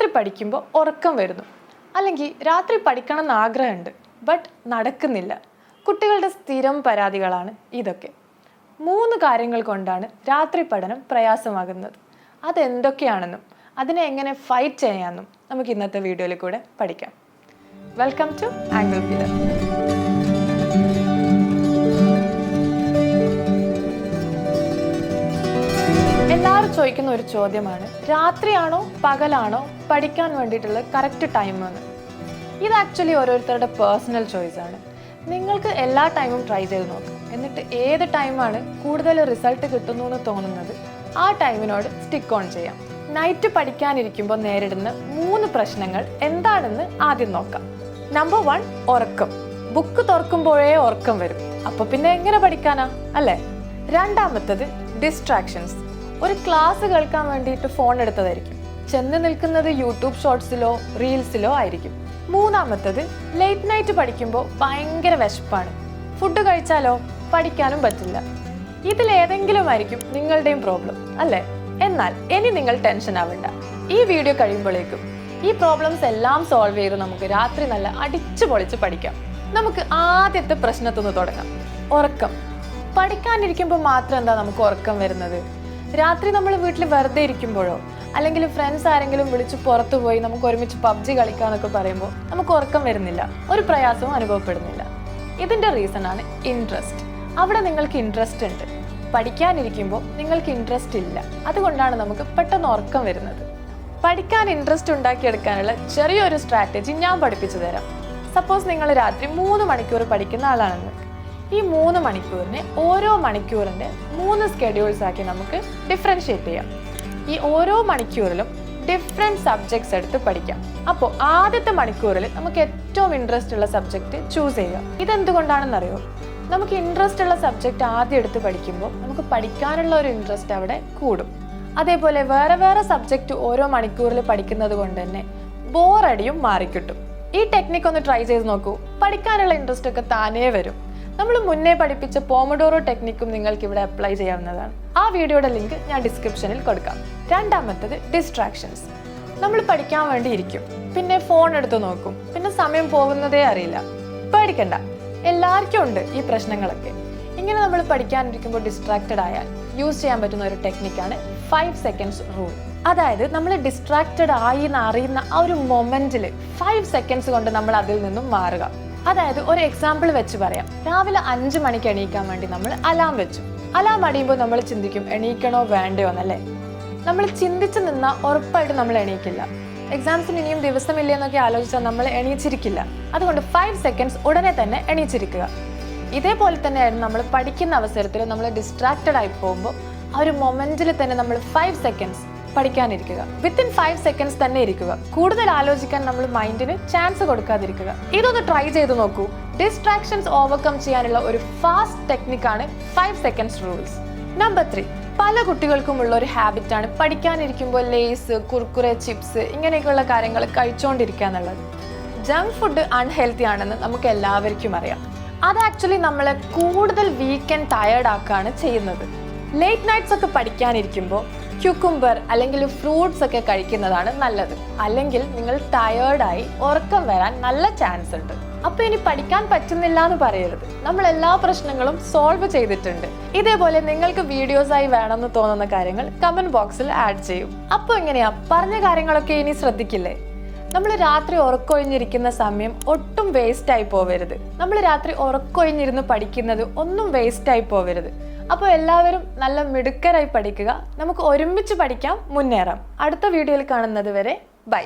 രാത്രി പഠിക്കുമ്പോൾ ഉറക്കം വരുന്നു, അല്ലെങ്കിൽ രാത്രി പഠിക്കണം എന്ന് ആഗ്രഹമുണ്ട് ബട്ട് നടക്കുന്നില്ല. കുട്ടികളുടെ സ്ഥിരം പരാതികളാണ് ഇതൊക്കെ. 3 കാര്യങ്ങൾ കൊണ്ടാണ് രാത്രി പഠനം പ്രയാസമാകുന്നത്. അതെന്തൊക്കെയാണെന്നും അതിനെ എങ്ങനെ ഫൈറ്റ് ചെയ്യാമെന്നും നമുക്ക് ഇന്നത്തെ വീഡിയോയിൽ കൂടെ പഠിക്കാം. Welcome to Angle Pillar. എല്ലാവരും ചോദിക്കുന്ന ഒരു ചോദ്യമാണ്, രാത്രിയാണോ പകലാണോ പഠിക്കാൻ വേണ്ടിയിട്ടുള്ള കറക്റ്റ് ടൈം എന്ന്. ഇത് ആക്ച്വലി ഓരോരുത്തരുടെ പേഴ്സണൽ ചോയ്സ് ആണ്. നിങ്ങൾക്ക് എല്ലാ ടൈമും ട്രൈ ചെയ്ത് നോക്കാം. എന്നിട്ട് ഏത് ടൈമാണ് കൂടുതൽ റിസൾട്ട് കിട്ടുന്നു എന്ന് തോന്നുന്നത് ആ ടൈമിനോട് സ്റ്റിക്ക് ഓൺ ചെയ്യാം. നൈറ്റ് പഠിക്കാനിരിക്കുമ്പോൾ നേരിടുന്ന 3 പ്രശ്നങ്ങൾ എന്താണെന്ന് ആദ്യം നോക്കാം. നമ്പർ 1, ഉറക്കം. ബുക്ക് തുറക്കുമ്പോഴേ ഉറക്കം വരും. അപ്പോൾ പിന്നെ എങ്ങനെ പഠിക്കാനാ അല്ലേ? രണ്ടാമത്തത് ഡിസ്ട്രാക്ഷൻസ്. ഒരു ക്ലാസ് കേൾക്കാൻ വേണ്ടിയിട്ട് ഫോൺ എടുത്തതായിരിക്കും, ചെന്ന് നിൽക്കുന്നത് യൂട്യൂബ് ഷോർട്സിലോ റീൽസിലോ ആയിരിക്കും. മൂന്നാമത്തത് ലേറ്റ് നൈറ്റ് പഠിക്കുമ്പോൾ ഭയങ്കര വിശപ്പാണ്, ഫുഡ് കഴിച്ചാലോ പഠിക്കാനും പറ്റില്ല. ഇതിലേതെങ്കിലും ആയിരിക്കും നിങ്ങളുടെയും പ്രോബ്ലം അല്ലേ? എന്നാൽ ഇനി നിങ്ങൾ ടെൻഷൻ ആവണ്ട. ഈ വീഡിയോ കഴിയുമ്പോഴേക്കും ഈ പ്രോബ്ലംസ് എല്ലാം സോൾവ് ചെയ്ത് നമുക്ക് രാത്രി നല്ല അടിച്ചു പൊളിച്ച് പഠിക്കാം. നമുക്ക് ആദ്യത്തെ പ്രശ്നത്തുനിന്ന് തുടങ്ങാം. ഉറക്കം. പഠിക്കാനിരിക്കുമ്പോൾ മാത്രം എന്താ നമുക്ക് ഉറക്കം വരുന്നത്? രാത്രി നമ്മൾ വീട്ടിൽ വെറുതെ ഇരിക്കുമ്പോഴോ അല്ലെങ്കിൽ ഫ്രണ്ട്സ് ആരെങ്കിലും വിളിച്ച് പുറത്തു പോയി നമുക്ക് ഒരുമിച്ച് PUBG കളിക്കാന്നൊക്കെ പറയുമ്പോൾ നമുക്ക് ഉറക്കം വരുന്നില്ല, ഒരു പ്രയാസവും അനുഭവപ്പെടുന്നില്ല. ഇതിൻ്റെ റീസൺ ആണ് ഇൻട്രസ്റ്റ്. അവിടെ നിങ്ങൾക്ക് ഇൻട്രസ്റ്റ് ഉണ്ട്, പഠിക്കാനിരിക്കുമ്പോൾ നിങ്ങൾക്ക് ഇൻട്രസ്റ്റ് ഇല്ല. അതുകൊണ്ടാണ് നമുക്ക് പെട്ടെന്ന് ഉറക്കം വരുന്നത്. പഠിക്കാൻ ഇൻട്രസ്റ്റ് ഉണ്ടാക്കിയെടുക്കാനുള്ള ചെറിയൊരു സ്ട്രാറ്റജി ഞാൻ പഠിപ്പിച്ചു തരാം. സപ്പോസ് നിങ്ങൾ രാത്രി 3 മണിക്കൂർ പഠിക്കുന്ന ആളാണെന്ന്. ഈ 3 മണിക്കൂറിനെ ഓരോ മണിക്കൂറിൻ്റെ 3 സ്കെഡ്യൂൾസ് ആക്കി നമുക്ക് ഡിഫറൻഷ്യേറ്റ് ചെയ്യാം. ഈ ഓരോ മണിക്കൂറിലും ഡിഫറെൻറ്റ് സബ്ജക്ട്സ് എടുത്ത് പഠിക്കാം. അപ്പോൾ ആദ്യത്തെ മണിക്കൂറിൽ നമുക്ക് ഏറ്റവും ഇൻട്രസ്റ്റ് ഉള്ള സബ്ജക്റ്റ് ചൂസ് ചെയ്യുക. ഇതെന്തുകൊണ്ടാണെന്നറിയോ? നമുക്ക് ഇൻട്രസ്റ്റ് ഉള്ള സബ്ജക്റ്റ് ആദ്യം എടുത്ത് പഠിക്കുമ്പോൾ നമുക്ക് പഠിക്കാനുള്ള ഒരു ഇൻട്രസ്റ്റ് അവിടെ കൂടും. അതേപോലെ വേറെ വേറെ സബ്ജക്റ്റ് ഓരോ മണിക്കൂറിൽ പഠിക്കുന്നത് കൊണ്ട് തന്നെ ബോറടിയും മാറിക്കിട്ടും. ഈ ടെക്നിക്ക് ഒന്ന് ട്രൈ ചെയ്ത് നോക്കൂ, പഠിക്കാനുള്ള ഇൻട്രസ്റ്റ് ഒക്കെ താനേ വരും. നമ്മൾ മുന്നേ പഠിപ്പിച്ച പോമഡോറോ ടെക്നിക്കും നിങ്ങൾക്ക് ഇവിടെ അപ്ലൈ ചെയ്യാവുന്നതാണ്. ആ വീഡിയോയുടെ ലിങ്ക് ഞാൻ ഡിസ്ക്രിപ്ഷനിൽ കൊടുക്കാം. രണ്ടാമത്തത് ഡിസ്ട്രാക്ഷൻസ്. നമ്മൾ പഠിക്കാൻ വേണ്ടി ഇരിക്കും, പിന്നെ ഫോൺ എടുത്ത് നോക്കും, പിന്നെ സമയം പോകുന്നതേ അറിയില്ല. പേടിക്കണ്ട, എല്ലാവർക്കും ഉണ്ട് ഈ പ്രശ്നങ്ങളൊക്കെ. ഇങ്ങനെ നമ്മൾ പഠിക്കാനിരിക്കുമ്പോൾ ഡിസ്ട്രാക്റ്റഡ് ആയാൽ യൂസ് ചെയ്യാൻ പറ്റുന്ന ഒരു ടെക്നിക്കാണ് 5 സെക്കൻഡ്സ് റൂൾ. അതായത് നമ്മൾ ഡിസ്ട്രാക്റ്റഡ് ആയി എന്ന് അറിയുന്ന ആ ഒരു മൊമെന്റിൽ 5 സെക്കൻഡ്സ് കൊണ്ട് നമ്മൾ അതിൽ നിന്നും മാറുക. അതായത് ഒരു എക്സാമ്പിൾ വെച്ച് പറയാം. രാവിലെ 5 മണിക്ക് എണീക്കാൻ വേണ്ടി നമ്മൾ അലാം വെച്ചു. അലാം അടിയുമ്പോൾ നമ്മൾ ചിന്തിക്കും എണീക്കണോ വേണ്ടയോ എന്നല്ലേ. നമ്മൾ ചിന്തിച്ച് നിന്നാൽ ഉറപ്പായിട്ട് നമ്മൾ എണീക്കില്ല. എക്സാംസിന് ഇനിയും ദിവസമില്ല എന്നൊക്കെ ആലോചിച്ചാൽ നമ്മൾ എണീച്ചിരിക്കില്ല. അതുകൊണ്ട് 5 സെക്കൻഡ്സ് ഉടനെ തന്നെ എണീച്ചിരിക്കുക. ഇതേപോലെ തന്നെയായിരുന്നു നമ്മൾ പഠിക്കുന്ന അവസരത്തിൽ നമ്മൾ ഡിസ്ട്രാക്റ്റഡ് ആയി പോകുമ്പോൾ ആ ഒരു മൊമെന്റിൽ തന്നെ നമ്മൾ 5 സെക്കൻഡ്സ് പഠിക്കാനിരിക്കുക. വിത്തിൻ 5 സെക്കൻഡ്സ് തന്നെ ഇരിക്കുക. കൂടുതൽ ആലോചിക്കാൻ നമ്മൾ മൈൻഡിന് ചാൻസ് കൊടുക്കാതിരിക്കുക. ഇതൊന്ന് ട്രൈ ചെയ്ത് നോക്കൂ. ഡിസ്ട്രാക്ഷൻസ് ഓവർകം ചെയ്യാനുള്ള ഒരു ഫാസ്റ്റ് ടെക്നിക്കാണ് 5 സെക്കൻഡ്സ് റൂൾസ്. നമ്പർ 3, പല കുട്ടികൾക്കും ഉള്ള ഒരു ഹാബിറ്റാണ് പഠിക്കാനിരിക്കുമ്പോൾ ലേസ്, കുർക്കുറെ, ചിപ്സ് ഇങ്ങനെയൊക്കെയുള്ള കാര്യങ്ങൾ കഴിച്ചുകൊണ്ടിരിക്കുക എന്നുള്ളത്. ജങ്ക് ഫുഡ് അൺഹെൽത്തി ആണെന്ന് നമുക്ക് എല്ലാവർക്കും അറിയാം. അത് ആക്ച്വലി നമ്മളെ കൂടുതൽ വീക്ക് ആൻഡ് ടയേർഡ് ആക്കുകയാണ് ചെയ്യുന്നത്. ലേറ്റ് നൈറ്റ്സ് ഒക്കെ പഠിക്കാനിരിക്കുമ്പോൾ ക്യൂക്കുംബർ അല്ലെങ്കിൽ ഫ്രൂട്ട്സ് ഒക്കെ കഴിക്കുന്നതാണ് നല്ലത്. അല്ലെങ്കിൽ നിങ്ങൾ ടയേർഡായി ഉറക്കം വരാൻ നല്ല ചാൻസ് ഉണ്ട്. അപ്പോൾ ഇനി പഠിക്കാൻ പറ്റുന്നില്ല എന്ന് പറയരുത്. നമ്മൾ എല്ലാ പ്രശ്നങ്ങളും സോൾവ് ചെയ്തിട്ടുണ്ട്. ഇതേപോലെ നിങ്ങൾക്ക് വീഡിയോസായി വേണമെന്ന് തോന്നുന്ന കാര്യങ്ങൾ കമന്റ് ബോക്സിൽ ആഡ് ചെയ്യും. അപ്പോൾ എങ്ങനെയാ പറഞ്ഞ കാര്യങ്ങളൊക്കെ ഇനി ശ്രദ്ധിക്കില്ലേ? നമ്മൾ രാത്രി ഉറക്കൊഴിഞ്ഞിരിക്കുന്ന സമയം ഒട്ടും വേസ്റ്റ് ആയി പോവരുത്. നമ്മൾ രാത്രി ഉറക്കൊഴിഞ്ഞിരുന്ന് പഠിക്കുന്നത് ഒന്നും വേസ്റ്റ് ആയി പോവരുത്. അപ്പോൾ എല്ലാവരും നല്ല മിടുക്കരായി പഠിക്കുക. നമുക്ക് ഒരുമിച്ച് പഠിക്കാം, മുന്നേറാം. അടുത്ത വീഡിയോയിൽ കാണുന്നത് വരെ ബൈ.